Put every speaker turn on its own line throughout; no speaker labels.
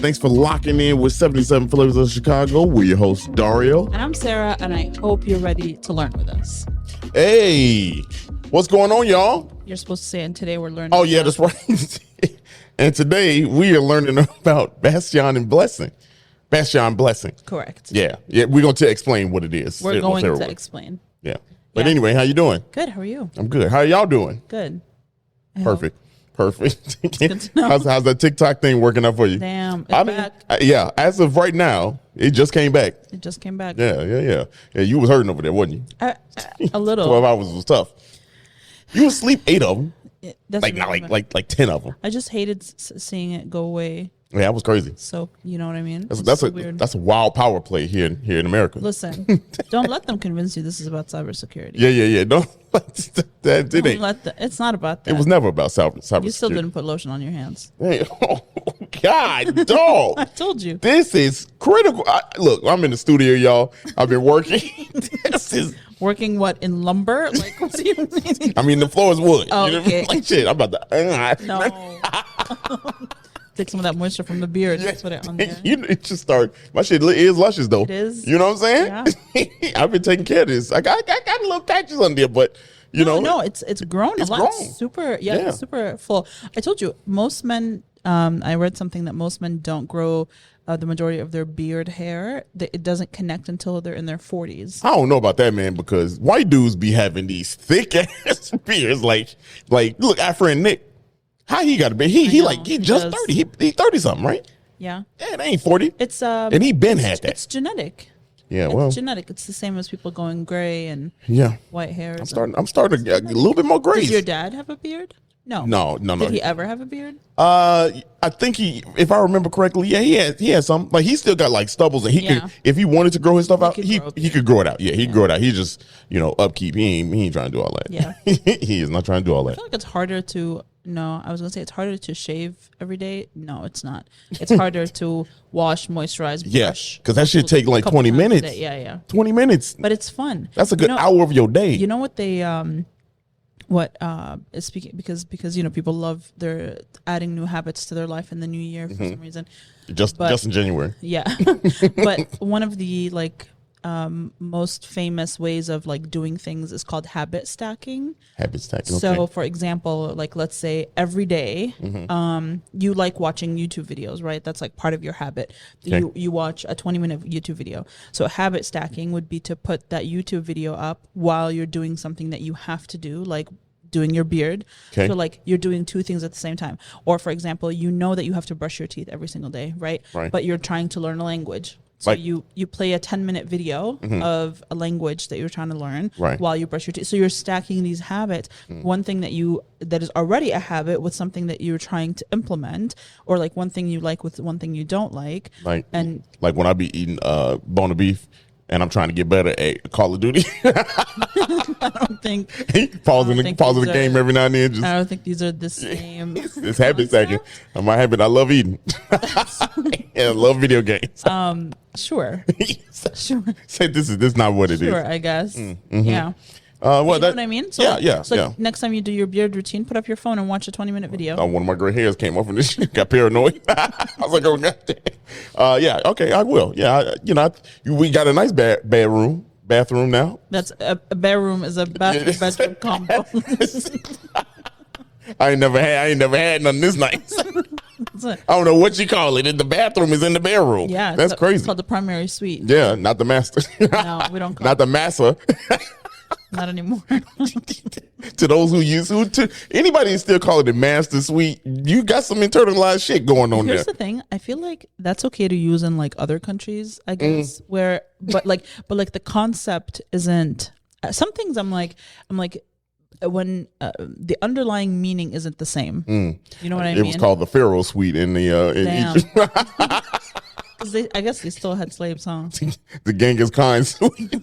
Thanks for locking in with 77 Flavors of Chicago. We're your host, Dario.
And I'm Sarah, and I hope you're ready to learn with us.
Hey, what's going on, y'all?
You're supposed to say, and today we're learning.
Oh, yeah, that's right. And today we are learning about Bastion Blessing. Bastion Blessing.
Correct.
Yeah, we're going to explain what it is.
We're going to explain.
Yeah. But anyway, how you doing?
Good. How are you?
I'm good. How are y'all doing?
Good.
Perfect.
Good to know.
How's that TikTok thing working out for you?
Damn. It's back.
Yeah, as of right now, it just came back.
It just came back.
Yeah, you was hurting over there, wasn't you?
A little.
12 hours was tough. You would sleep 8 of them.
That's
Like 10 of them.
I just hated seeing it go away.
Yeah, that was crazy.
So you know what I mean?
That's a wild power play here in America.
Listen, don't let them convince you this is about cybersecurity.
Yeah. Don't let that.
It's not about that.
It was never about cybersecurity.
You still didn't put lotion on your hands.
Hey, oh, God, dog.
I told you.
This is critical. Look, I'm in the studio, y'all. I've been working. This is
working what, in lumber? Like, what do you mean?
I mean, the floor is wood.
Oh,
you know
okay.
Like shit. I'm about to.
No. Take some of that moisture from the beard. Just put it on there.
It just start. My shit is luscious though.
It is.
You know what I'm saying? Yeah. I've been taking care of this. I got little patches on there, but you know.
No, it's grown a lot.
Grown.
Super, super full. I told you, most men. I read something that most men don't grow the majority of their beard hair. It doesn't connect until they're in their 40s.
I don't know about that, man, because white dudes be having these thick ass beards. Like look, our friend Nick. How he got a beard? He just 30. He 30 something, right?
Yeah.
Yeah, they ain't 40.
It's
and he been had that.
It's genetic.
Yeah,
It's genetic. It's the same as people going gray and white hair.
I'm starting to get a little bit more gray.
Did your dad have a beard? No. Did he ever have a beard?
I think if I remember correctly, yeah, he had some. Like he still got like stubbles, and he could, if he wanted to grow his stuff out, he could grow it out. Yeah, he could grow it out. He just upkeep. He ain't trying to do all that.
Yeah,
he is not trying to do all that.
I feel like it's harder to. No, I was gonna say it's harder to shave every day. No, it's not. It's harder to wash, moisturize, brush.
Because that should take like 20 minutes.
Yeah.
20 minutes.
But it's fun.
That's a good hour of your day.
You know what they is speaking because people love their adding new habits to their life in the new year for some reason.
Just in January.
Yeah. But one of the most famous ways of doing things is called habit stacking.
Habit stacking.
So for example, let's say every day, you like watching YouTube videos, right? That's part of your habit. Okay. You watch a 20-minute YouTube video. So habit stacking would be to put that YouTube video up while you're doing something that you have to do, like doing your beard. Okay. So you're doing two things at the same time. Or for example, you know that you have to brush your teeth every single day, right? But you're trying to learn a language. So you play a 10-minute video of a language that you're trying to learn while you brush your teeth. So you're stacking these habits. One thing that is already a habit with something that you're trying to implement, or one thing you like with one thing you don't like. And
when I be eating bone of beef and I'm trying to get better at Call of Duty.
I don't think
pausing the game every now and then.
I don't think these are the same.
It's habit stacking. My habit. I love eating. I love video games.
Sure.
Say this is not what it is.
Sure, I guess. Yeah.
You know
what I mean? So,
yeah.
Next time you do your beard routine, put up your phone and watch a 20-minute video.
One of my gray hairs came off and this shit got paranoid. I was like, oh, goddamn. Yeah, okay, I will. Yeah, we got a nice bathroom now.
That's a bedroom is a bedroom combo.
I ain't never had none this nice. I don't know what you call it. The bathroom is in the bedroom.
Yeah,
that's crazy.
It's called the primary suite.
Yeah, not the master.
No, we don't call
not the massa.
Not anymore.
To those anybody who still call it the master suite, you got some internalized shit going on there.
Here's the thing. I feel like that's okay to use in other countries, I guess, but the concept isn't. Some things I'm like when the underlying meaning isn't the same. You know what I mean?
It was called the Pharaoh suite in Egypt.
Because I guess they still had slaves, huh?
The Genghis Khan suite.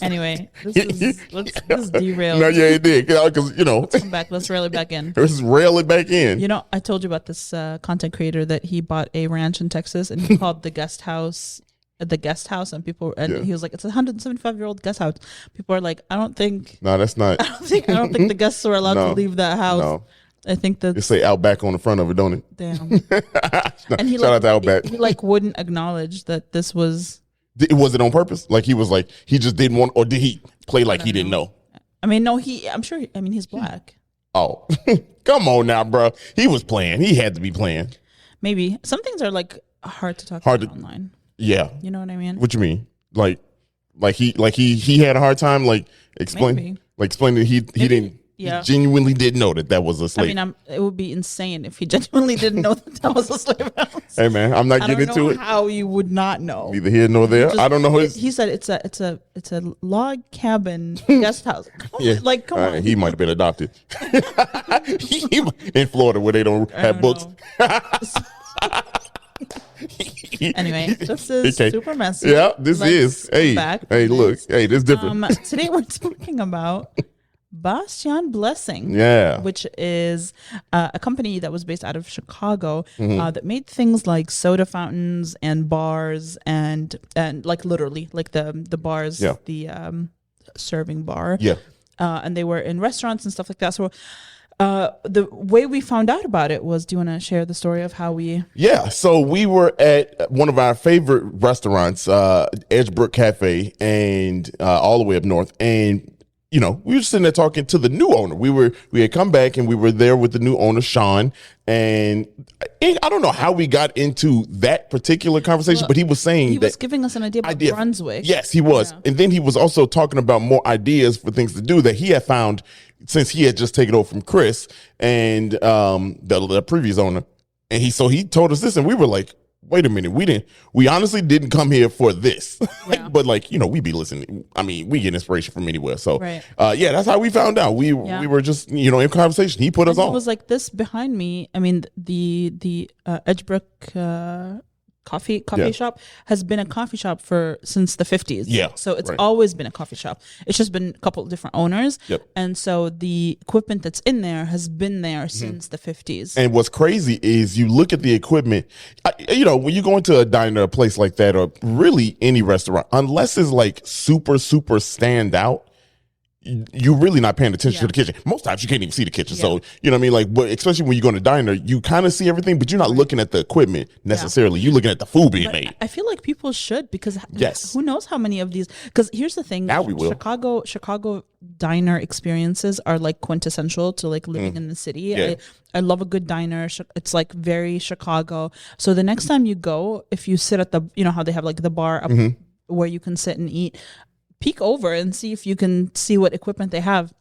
Anyway, let's derail.
No, yeah, it did. Because,
let's come back. Let's rail it back in.
Let's rail it back in.
I told you about this content creator that he bought a ranch in Texas and he called the guest house, and people, he was like, it's a 175-year-old guest house. People are like, I don't think.
No, that's not.
I don't think the guests are allowed to leave that house. I think that
They say Outback on the front of it, don't it?
Damn. And he
Shout out to Outback.
He like wouldn't acknowledge that this was.
Was it on purpose? Like he was like he just didn't want, or did he play like he didn't know?
I mean, no, I'm sure. I mean, he's black.
Oh, come on now, bro. He was playing. He had to be playing.
Maybe some things are like hard to talk about online.
Yeah.
You know what I mean?
What you mean? Like he had a hard time explaining that he didn't.
Yeah.
He genuinely didn't know that was a slave.
I mean, it would be insane if he genuinely didn't know that was a slave house.
Hey man, I'm not getting into it.
How you would not know?
Neither here nor there. I don't know his.
He said it's a log cabin guest house. Come on.
He might have been adopted in Florida where they don't have books.
Anyway, this is super messy.
Yeah, this is. Hey, look. Hey, this is different.
Today we're talking about Bastion Blessing, which is a company that was based out of Chicago that made things like soda fountains and bars and like literally like the bars, the serving bar, and they were in restaurants and stuff like that. So the way we found out about it was, do you want to share the story of how we? Yeah,
so we were at one of our favorite restaurants, Edgebrook Cafe, and all the way up north, and we were just sitting there talking to the new owner. We had come back and we were there with the new owner, Sean. And I don't know how we got into that particular conversation, but he was saying
he was giving us an idea about Brunswick.
Yes, he was. Yeah. And then he was also talking about more ideas for things to do that he had found since he had just taken over from Chris and the previous owner. And he told us this, and we were like, wait a minute, we honestly didn't come here for this. But we be listening. I mean, we get inspiration from anywhere. So that's how we found out. We were just, in conversation. He put us on.
It was like this behind me. I mean, the Edgebrook coffee shop has been a coffee shop since the 50s. Yeah. So it's always been a coffee shop. It's just been a couple of different owners. Yep. And so the equipment that's in there has been there since the 50s.
And what's crazy is you look at the equipment, when you go into a diner, a place like that, or really any restaurant, unless it's like super, super stand out, you're really not paying attention to the kitchen. Most times you can't even see the kitchen. So, you know what I mean? Like, but especially when you go to a diner, you kind of see everything, but you're not looking at the equipment necessarily. You're looking at the food being made.
I feel like people should, because who knows how many of these, because here's the thing.
Now we will.
Chicago diner experiences are like quintessential to like living in the city. Yeah. I love a good diner. It's like very Chicago. So the next time you go, if you sit at the, how they have like the bar up where you can sit and eat, peek over and see if you can see what equipment they have.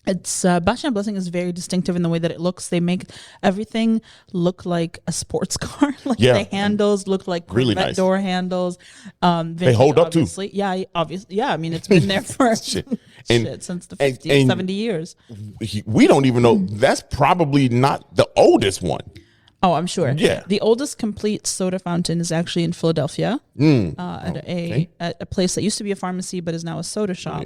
It's Bastion Blessing is very distinctive in the way that it looks. They make everything look like a sports car. The handles look like
really nice
door handles.
They hold up too.
Yeah, obviously. Yeah, I mean, it's been there for since the 50s, 70 years.
We don't even know. That's probably not the oldest one.
Oh, I'm sure.
Yeah.
The oldest complete soda fountain is actually in Philadelphia, at a place that used to be a pharmacy but is now a soda shop.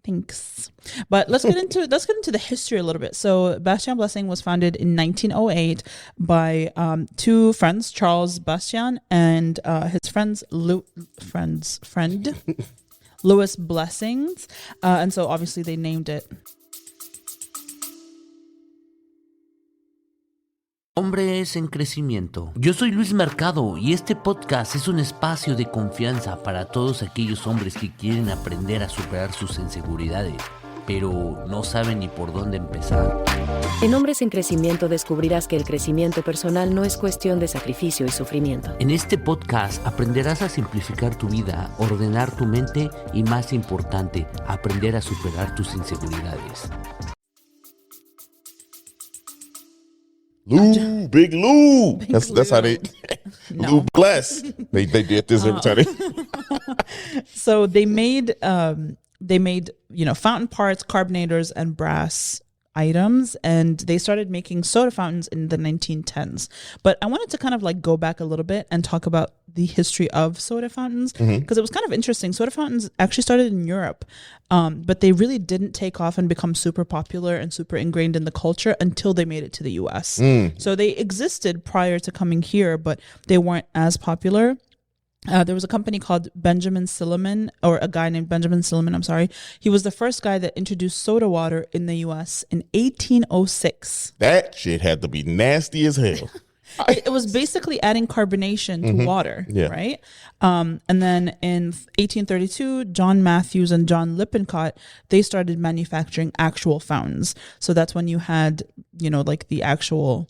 Thanks. But let's get into the history a little bit. So Bastion Blessing was founded in 1908 by two friends, Charles Bastion and his friend Louis Blessings, and so obviously they named it.
Hombres en crecimiento. Yo soy Luis Mercado y este podcast es un espacio de confianza para todos aquellos hombres que quieren aprender a superar sus inseguridades, pero no saben ni por dónde empezar.
En Hombres en Crecimiento descubrirás que el crecimiento personal no es cuestión de sacrificio y sufrimiento.
En este podcast aprenderás a simplificar tu vida, ordenar tu mente y, más importante, aprender a superar tus inseguridades.
Big Lou. That's how they Lou Bless. They did this every time.
So they made fountain parts, carbonators, and brass items, and they started making soda fountains in the 1910s. But I wanted to kind of like go back a little bit and talk about the history of soda fountains, because it was kind of interesting. Soda fountains actually started in Europe, but they really didn't take off and become super popular and super ingrained in the culture until they made it to the US. So they existed prior to coming here, but they weren't as popular. There was a company called Benjamin Silliman, or a guy named Benjamin Silliman, I'm sorry. He was the first guy that introduced soda water in the U.S. in 1806.
That shit had to be nasty as hell.
It was basically adding carbonation to water, right? And then in 1832, John Matthews and John Lippincott, they started manufacturing actual fountains. So that's when you had, like the actual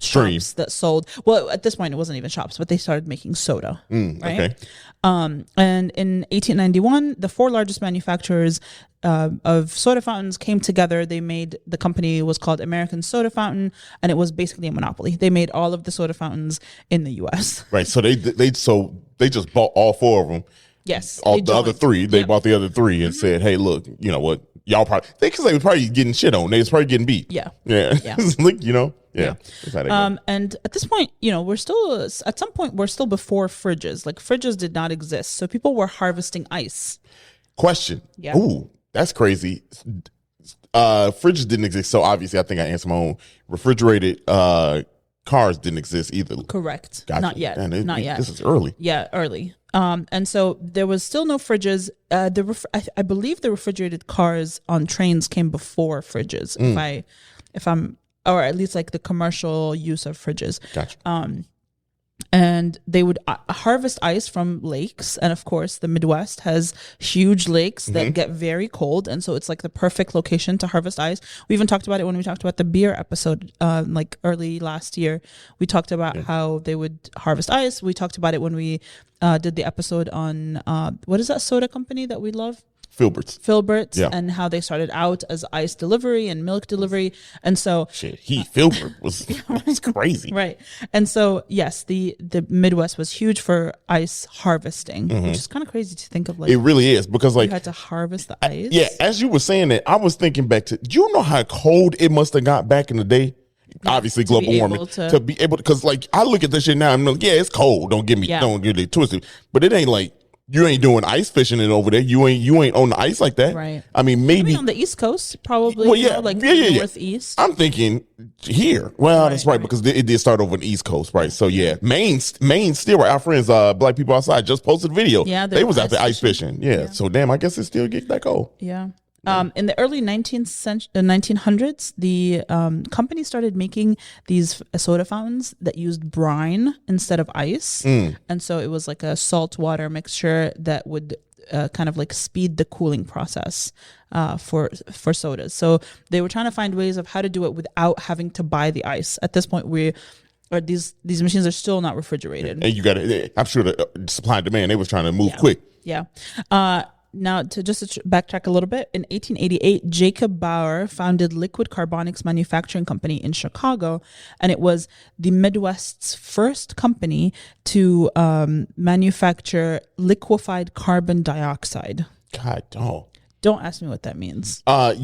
shops that sold. Well, at this point, it wasn't even shops, but they started making soda, right?
Okay.
And in 1891, the 4 largest manufacturers of soda fountains came together. The company was called American Soda Fountain, and it was basically a monopoly. They made all of the soda fountains in the U.S.
Right. So they just bought all 4 of them.
Yes.
All the other 3, they bought the other 3 and said, "Hey, look, you know what? Y'all probably they were probably getting shit on. They was probably getting beat.
Yeah.
Like, Yeah.
And at this point, we're still before fridges. Like fridges did not exist. So people were harvesting ice.
Question.
Yeah.
Ooh, that's crazy. Fridges didn't exist. So obviously I think I answered my own. Refrigerated cars didn't exist either.
Correct.
Gotcha.
Not yet.
Man,
Not yet.
This is early.
Yeah, early. And so there was still no fridges. I believe the refrigerated cars on trains came before fridges. If I'm, or at least like the commercial use of fridges.
Gotcha.
And they would harvest ice from lakes. And of course, the Midwest has huge lakes that get very cold. And so it's like the perfect location to harvest ice. We even talked about it when we talked about the beer episode, like early last year. We talked about how they would harvest ice. We talked about it when we did the episode on, what is that soda company that we love? Filberts, and how they started out as ice delivery and milk delivery. And so
Filbert was crazy.
Right. And so yes, the Midwest was huge for ice harvesting, which is kind of crazy to think of. Like,
it really is, because like
you had to harvest the ice.
Yeah, as you were saying that, I was thinking back to, do you know how cold it must have got back in the day? Obviously global warming, to be able to, because like I look at this shit now and I'm like, yeah, it's cold, don't get it twisted, but it ain't like you ain't doing ice fishing it over there. You ain't on the ice like that.
Right.
I mean, maybe
on the East Coast, probably.
Well,
Northeast.
I'm thinking here. Well, that's right, because it did start over on the East Coast, right? So yeah, Maine still, right? Our friends, Black People Outside, just posted a video.
Yeah,
they was out there ice fishing. Yeah. So damn, I guess it still gets that cold.
Yeah. In the early 1900s, the company started making these soda fountains that used brine instead of ice. And so it was like a salt water mixture that would kind of like speed the cooling process for sodas. So they were trying to find ways of how to do it without having to buy the ice. At this point, these machines are still not refrigerated.
And you got to, I'm sure the supply and demand, they was trying to move quick.
Yeah. Now, to backtrack a little bit, in 1888, Jacob Bauer founded Liquid Carbonics Manufacturing Company in Chicago, and it was the Midwest's first company to manufacture liquefied carbon dioxide.
God,
don't ask me what that means.
No,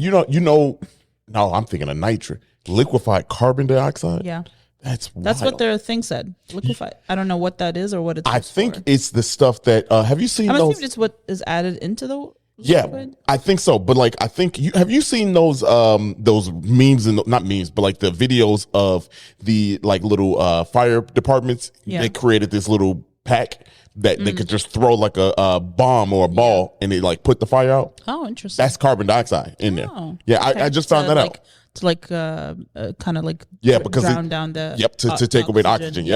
I'm thinking of nitrate. Liquefied carbon dioxide?
Yeah.
That's
what their thing said. Liquefied. I don't know what that is or what it's.
I think it's the stuff that. Have you seen those?
I'm assuming it's what is added into the liquid?
I think so. But like, I think have you seen those memes and not memes, but like the videos of the like little fire departments?
Yeah.
They created this little pack that they could just throw like a bomb or a ball and it like put the fire out.
Oh, interesting.
That's carbon dioxide in there. Yeah, okay. I just found that out.
To like kind of like
because
drown down the
to take away the oxygen.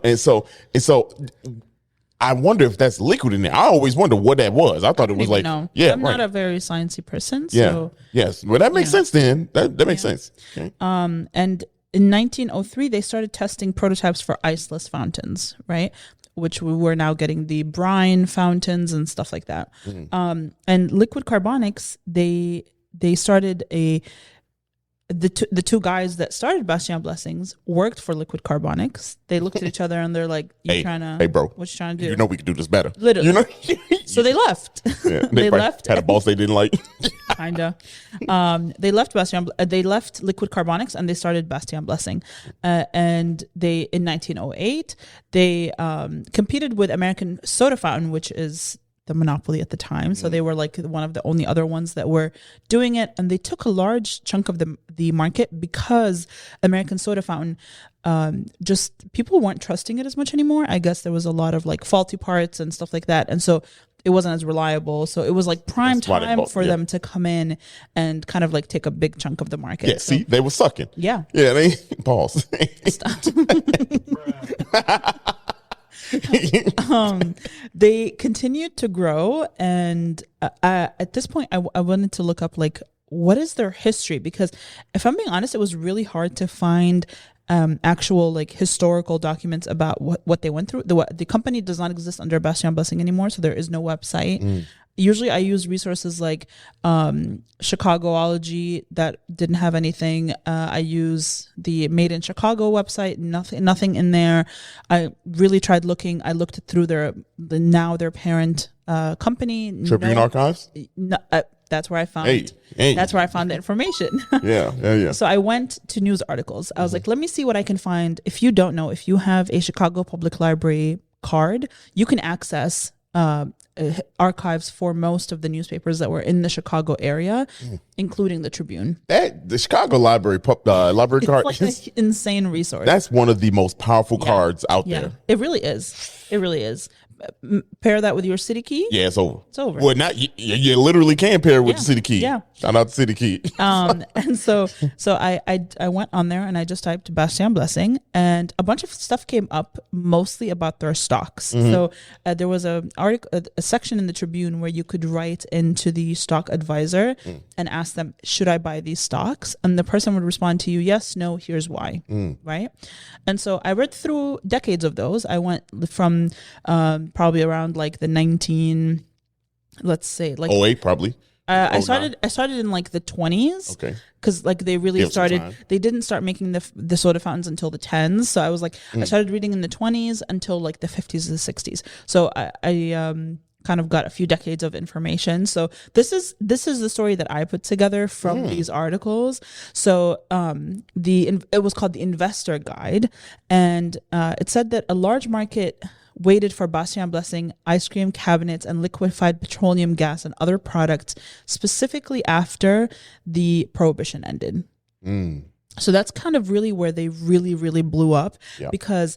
And so I wonder if that's liquid in there. I always wonder what that was. I thought it was like
I'm
right.
not a very sciencey person. So
yes, well that makes sense then. That makes sense. Okay.
And in 1903 they started testing prototypes for iceless fountains, right? Which we were now getting the brine fountains and stuff like that. And Liquid Carbonics, they started the two guys that started Bastion Blessings worked for Liquid Carbonics. They looked at each other and they're like, hey, bro, what you trying to do?
You know we can do this better.
Literally. So they left.
Yeah,
they left.
Had a boss they didn't like.
Kinda. They left they left Liquid Carbonics and they started Bastion Blessing. And they, in 1908, they competed with American Soda Fountain, which is the monopoly at the time. So they were like one of the only other ones that were doing it. And they took a large chunk of the market because American Soda Fountain, just people weren't trusting it as much anymore. I guess there was a lot of like faulty parts and stuff like that. And so it wasn't as reliable. So it was like prime time for them to come in and kind of like take a big chunk of the market.
Yeah, see, they were sucking.
Yeah.
Yeah, they pause.
They continued to grow, and at this point I wanted to look up like what is their history, because if I'm being honest, it was really hard to find actual like historical documents about what they went through. The company does not exist under Bastion Blessing anymore, so there is no website. Usually I use resources like Chicagoology that didn't have anything. I use the Made in Chicago website, nothing in there. I really tried looking. I looked through their parent company.
Tribune Archives?
No, that's where I found that's where I found the information.
Yeah.
So I went to news articles. I was like, let me see what I can find. If you don't know, if you have a Chicago Public Library card, you can access archives for most of the newspapers that were in the Chicago area, including the Tribune.
The Chicago Library library card,
like an insane resource.
That's one of the most powerful cards out there.
It really is. It really is. Pair that with your city key.
Yeah, it's over.
It's over.
Well, not you literally can pair it with the city key.
Yeah.
Shout out to City Key.
And so I went on there and I just typed Bastion Blessing, and a bunch of stuff came up, mostly about their stocks. So there was a section in the Tribune where you could write into the stock advisor and ask them, should I buy these stocks? And the person would respond to you, yes, no, here's why. Right? And so I read through decades of those. I went from probably around like the let's say like
08 probably.
I started in like the 20s. Okay. Because like they really they didn't start making the soda fountains until the 10s. So I was like, I started reading in the 20s until like the 50s and the 60s. So I kind of got a few decades of information. So this is the story that I put together from these articles. So it was called the Investor Guide, and it said that a large market waited for Bastion Blessing ice cream cabinets and liquefied petroleum gas and other products specifically after the Prohibition ended. So that's kind of really where they really, really blew up, because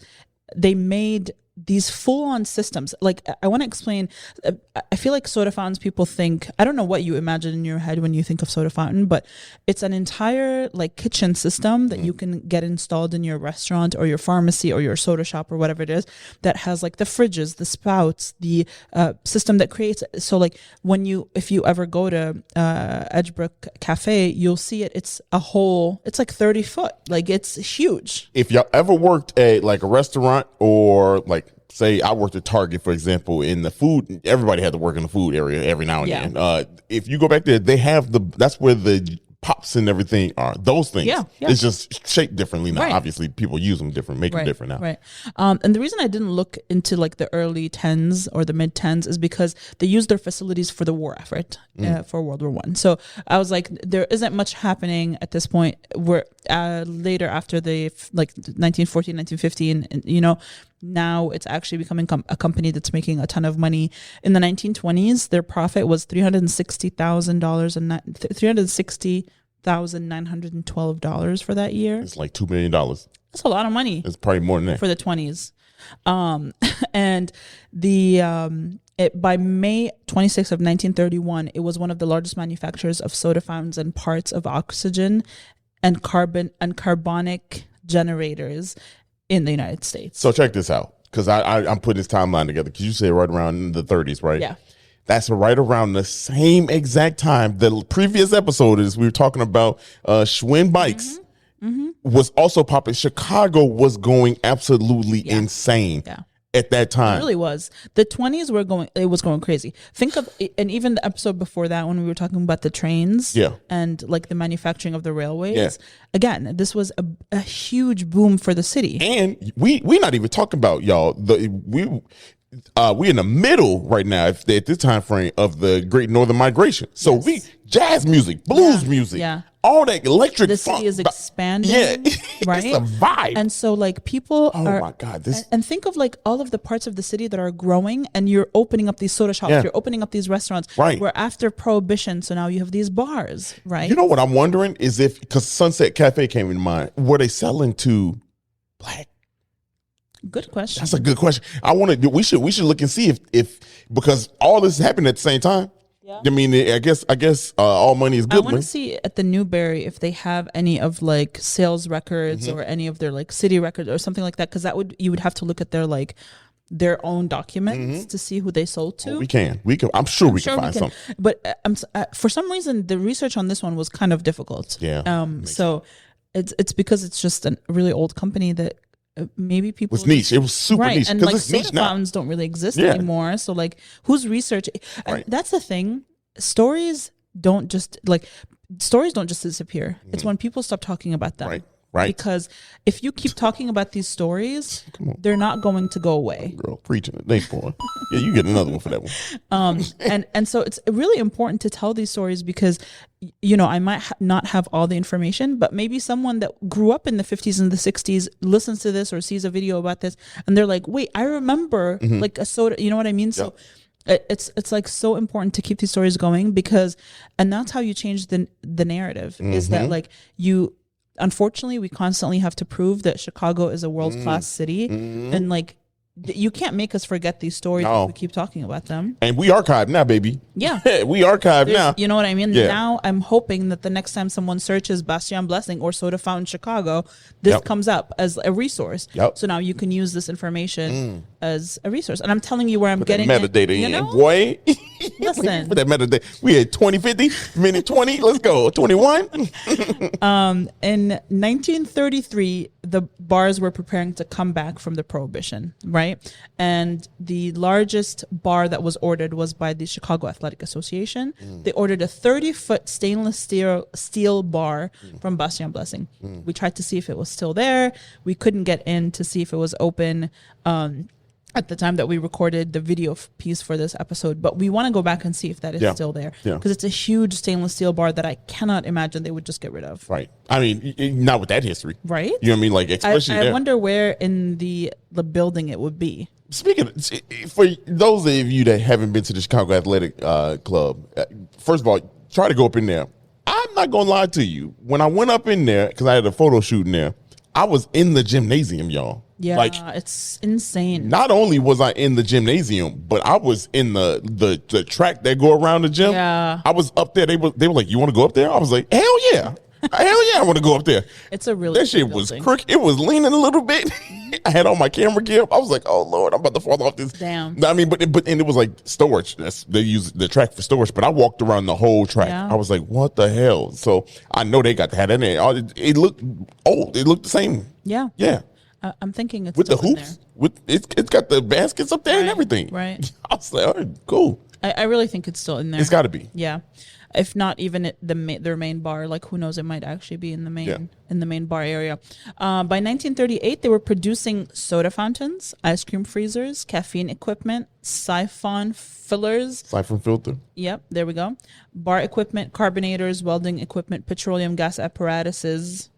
they made these full-on systems. Like, I want to explain, I feel like soda fountains, people think, I don't know what you imagine in your head when you think of soda fountain, but it's an entire like kitchen system that you can get installed in your restaurant or your pharmacy or your soda shop or whatever it is, that has like the fridges, the spouts, the system that creates it. So like if you ever go to Edgebrook Cafe, you'll see it. It's like 30 foot. Like, it's huge.
If y'all ever worked at like a restaurant, or like say I worked at Target, for example, in the food, everybody had to work in the food area every now and then. If you go back there, they have that's where the pops and everything are. Those things. Yeah. It's just shaped differently now. Right. Obviously, people use them different, make them different now.
Right. And the reason I didn't look into like the early 10s or the mid 10s is because they used their facilities for the war effort for World War I. So I was like, there isn't much happening at this point. Where later after the like 1914, 1915, and now it's actually becoming a company that's making a ton of money. In the 1920s, their profit was $360,912 for that year.
It's like $2 million.
That's a lot of money.
It's probably more than that
for the 20s. And by May 26th of 1931, it was one of the largest manufacturers of soda fountains and parts of oxygen and carbonic generators in the United States.
So check this out, because I'm putting this timeline together, because you say right around the 30s, right?
Yeah.
That's right around the same exact time. The previous episode we were talking about Schwinn bikes was also popping. Chicago was going absolutely insane. Yeah. At that time.
It really was. The 20s was going crazy. Think of, and even the episode before that when we were talking about the trains and like the manufacturing of the railways. Yeah. Again, this was a huge boom for the city.
And we're not even talking about, y'all, we're in the middle right now at this time frame of the Great Northern Migration. So we jazz music, blues music, all that electric.
The city is expanding.
Yeah,
right.
It's a vibe.
And so like people
oh
are,
my God,
and think of like all of the parts of the city that are growing, and you're opening up these soda shops, you're opening up these restaurants.
Right.
Where after Prohibition, so now you have these bars, right?
You know what I'm wondering is if, because Sunset Cafe came into mind, were they selling to black?
Good question.
That's a good question. We should look and see if because all this happened at the same time. Yeah. I mean, I guess all money is good.
I want to see at the Newberry if they have any of like sales records or any of their like city records or something like that, because you would have to look at their own documents to see who they sold to.
Oh, we can. I'm sure we can find something.
But for some reason, the research on this one was kind of difficult.
Yeah.
So it's because it's just a really old company that maybe people.
It was niche. It was super niche.
And like soda fountains don't really exist anymore. So like who's researching? And that's the thing. Stories don't just disappear. It's when people stop talking about them. Right. Because if you keep talking about these stories, they're not going to go away.
Girl, preaching it. Thanks, boy. Yeah, you get another one for that one.
And so it's really important to tell these stories because, I might not have all the information, but maybe someone that grew up in the 50s and the 60s listens to this or sees a video about this, and they're like, wait, I remember like a soda, you know what I mean? So it's like so important to keep these stories going because, and that's how you change the narrative is that like unfortunately, we constantly have to prove that Chicago is a world-class city. And like, you can't make us forget these stories if we keep talking about them.
And we archive now, baby.
Yeah.
We archive now.
You know what I mean?
Yeah.
Now I'm hoping that the next time someone searches Bastion Blessing or Soda Fountain Chicago, this comes up as a resource. So now you can use this information as a resource. And I'm telling you where I'm getting
metadata in, boy.
Listen.
Put that metadata. We had 2050, minute 20. Let's go. 21.
In 1933, the bars were preparing to come back from the Prohibition, right? And the largest bar that was ordered was by the Chicago Athletic Association. They ordered a 30-foot stainless steel bar from Bastion Blessing. We tried to see if it was still there. We couldn't get in to see if it was open at the time that we recorded the video piece for this episode, but we want to go back and see if that is still there because it's a huge stainless steel bar that I cannot imagine they would just get rid of.
Right. I mean, not with that history.
Right.
You know what I mean? Like, especially
I wonder where in the building it would be.
Speaking of, for those of you that haven't been to the Chicago Athletic Club, first of all, try to go up in there. I'm not going to lie to you. When I went up in there, because I had a photo shoot in there, I was in the gymnasium, y'all.
Yeah, like, it's insane.
Not only was I in the gymnasium, but I was in the track that go around the gym.
Yeah.
I was up there. They were like, you want to go up there? I was like, hell yeah. Hell yeah, I want to go up there.
It's a really
that shit was crooked. It was leaning a little bit. I had on my camera gear. I was like, oh Lord, I'm about to fall off this.
Damn.
I mean, but it was like storage. They use the track for storage. But I walked around the whole track.
Yeah.
I was like, what the hell? So I know they got to have that in there. It looked old. It looked the same.
Yeah.
Yeah.
I'm thinking it's
with the
still
hoops. With it's got the baskets up there and everything.
Right.
I was like, all right, cool.
I really think it's still in there.
It's got to be.
Yeah. If not even their main bar, like who knows, it might actually be in the main bar area. By 1938, they were producing soda fountains, ice cream freezers, caffeine equipment, siphon fillers.
Siphon filter.
Yep, there we go. Bar equipment, carbonators, welding equipment, petroleum gas apparatuses.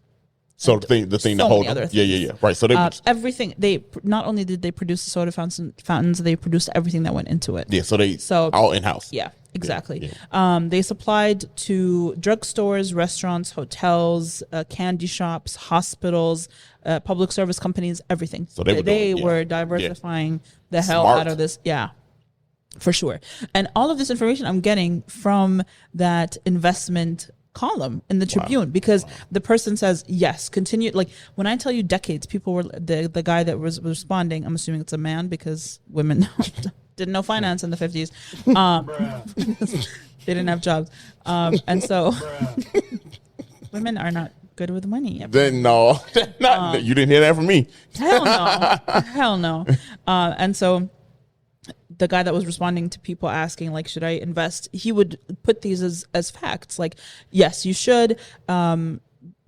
So the thing
so
to hold
many
them.
other
Yeah. Right. So they
everything. They not only did they produce the soda fountains, they produced everything that went into it.
Yeah. So all in house.
Yeah. Exactly.
Yeah.
They supplied to drugstores, restaurants, hotels, candy shops, hospitals, public service companies, everything.
So they
were diversifying the hell out of this. Yeah, for sure. And all of this information I'm getting from that investment column in the Tribune because the person says, yes, continue. Like when I tell you decades, people were the guy that was responding. I'm assuming it's a man because women didn't know finance in the 50s. They didn't have jobs. And so women are not good with money.
Then no, you didn't hear that from me.
Hell no. And so the guy that was responding to people asking, like, should I invest? He would put these as facts. Like, yes, you should.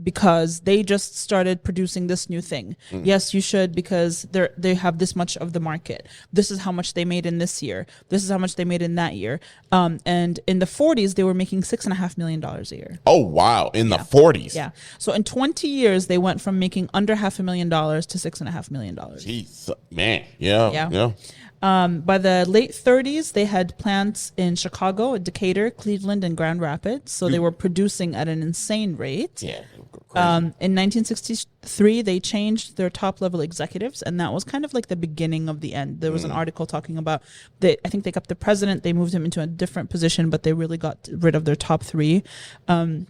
because they just started producing this new thing. Yes, you should, because they have this much of the market. This is how much they made in this year. This is how much they made in that year. And in the 40s, they were making $6.5 million a year.
Oh, wow. In the 40s.
Yeah. So in 20 years, they went from making under $500,000 to $6.5 million.
Jeez, man. Yeah.
By the late 30s, they had plants in Chicago, Decatur, Cleveland, and Grand Rapids. So they were producing at an insane rate.
Yeah.
In 1963, they changed their top level executives, and that was kind of like the beginning of the end. There was an article talking about I think they kept the president, they moved him into a different position, but they really got rid of their top three. By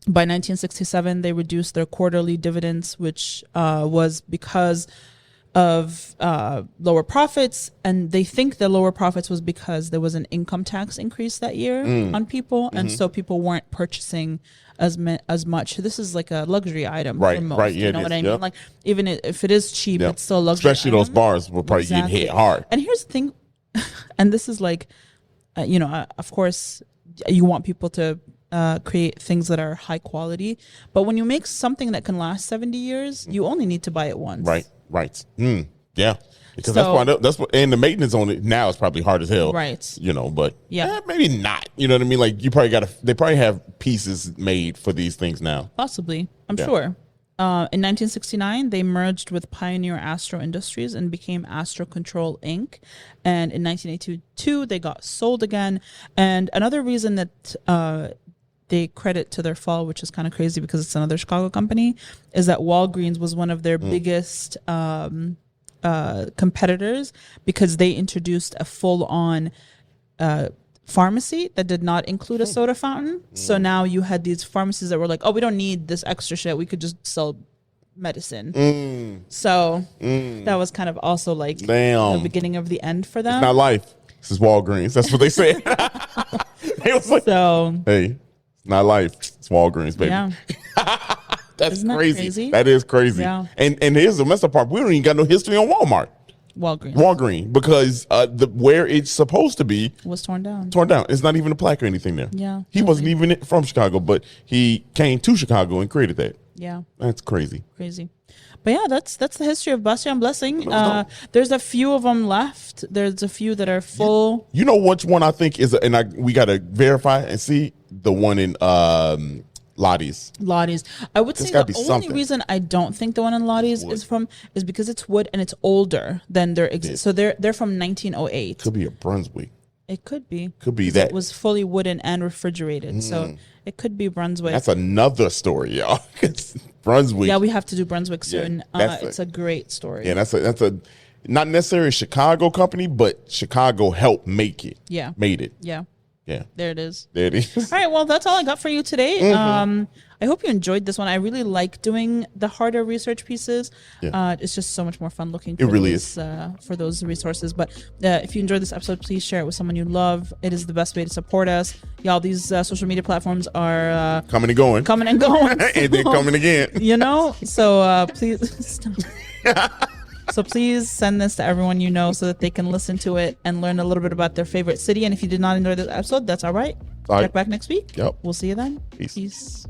1967, they reduced their quarterly dividends, which was because of lower profits, and they think the lower profits was because there was an income tax increase that year on people, and so people weren't purchasing as much. This is like a luxury item for most.
Right. Yeah,
you know what I mean? Like, even if it is cheap, it's still a luxury.
Especially
item.
those bars will probably get hit hard.
And here's the thing, and this is like, of course, you want people to create things that are high quality, but when you make something that can last 70 years, you only need to buy it once.
Right. Yeah. Because that's what, and the maintenance on it now is probably hard as hell.
Right.
But maybe not. You know what I mean? Like, they probably have pieces made for these things now.
Possibly. I'm sure. In 1969, they merged with Pioneer Astro Industries and became Astro Control Inc. And in 1982, they got sold again. And another reason that they credit to their fall, which is kind of crazy because it's another Chicago company, is that Walgreens was one of their biggest competitors, because they introduced a full-on pharmacy that did not include a soda fountain. So now you had these pharmacies that were like, oh, we don't need this extra shit. We could just sell medicine. So that was kind of also like the beginning of the end for them.
It's not life. This is Walgreens. That's what they said. They was like, hey, it's not life. It's Walgreens, baby.
Yeah.
That's crazy. That is crazy. Yeah. And here's the messed up part. We don't even got no history on Walgreens, because where it's supposed to be
was torn down.
It's not even a plaque or anything there.
Yeah.
He wasn't even from Chicago, but he came to Chicago and created that.
Yeah.
That's crazy.
But yeah, that's the history of Bastion Blessing. There's a few of them left. There's a few that are full.
You know which one I think is, we got to verify and see, the one in Lottie's. I would say the only reason I don't think the one in Lottie's is because it's wood and it's older than their So they're from 1908. Could be a Brunswick.
It could be.
Could be that.
It was fully wooden and refrigerated. So it could be Brunswick.
That's another story, y'all. It's Brunswick.
Yeah, we have to do Brunswick soon. It's a great story.
Yeah, that's a not necessarily a Chicago company, but Chicago helped make it.
Yeah.
Made it.
Yeah.
Yeah.
There it is.
All
right. Well, that's all I got for you today. I hope you enjoyed this one. I really like doing the harder research pieces. Yeah. It's just so much more fun looking for for those resources. But if you enjoyed this episode, please share it with someone you love. It is the best way to support us. Y'all, these social media platforms are
coming and going.
And
then coming again.
So please stop. So please send this to everyone you know so that they can listen to it and learn a little bit about their favorite city. And if you did not enjoy this episode, that's all right. Check back next week.
Yep.
We'll see you then.
Peace.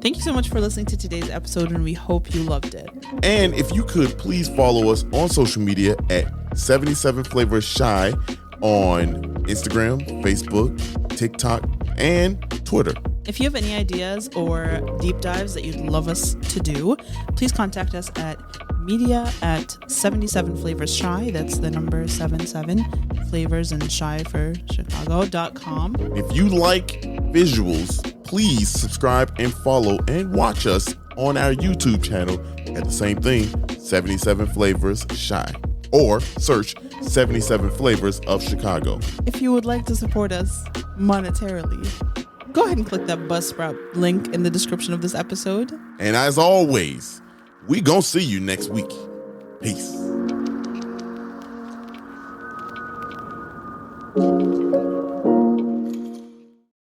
Thank you so much for listening to today's episode, and we hope you loved it.
And if you could, please follow us on social media at 77 Flavors Shy on Instagram, Facebook, TikTok, and Twitter.
If you have any ideas or deep dives that you'd love us to do, please contact us at media@77flavorsshy. That's the number 77 flavors and shy for Chicago.com.
If you like visuals, please subscribe and follow and watch us on our YouTube channel at the same thing, 77 Flavors Shy. Or search 77 Flavors of Chicago.
If you would like to support us monetarily, go ahead and click that Buzzsprout link in the description of this episode.
And as always, we gonna see you next week. Peace.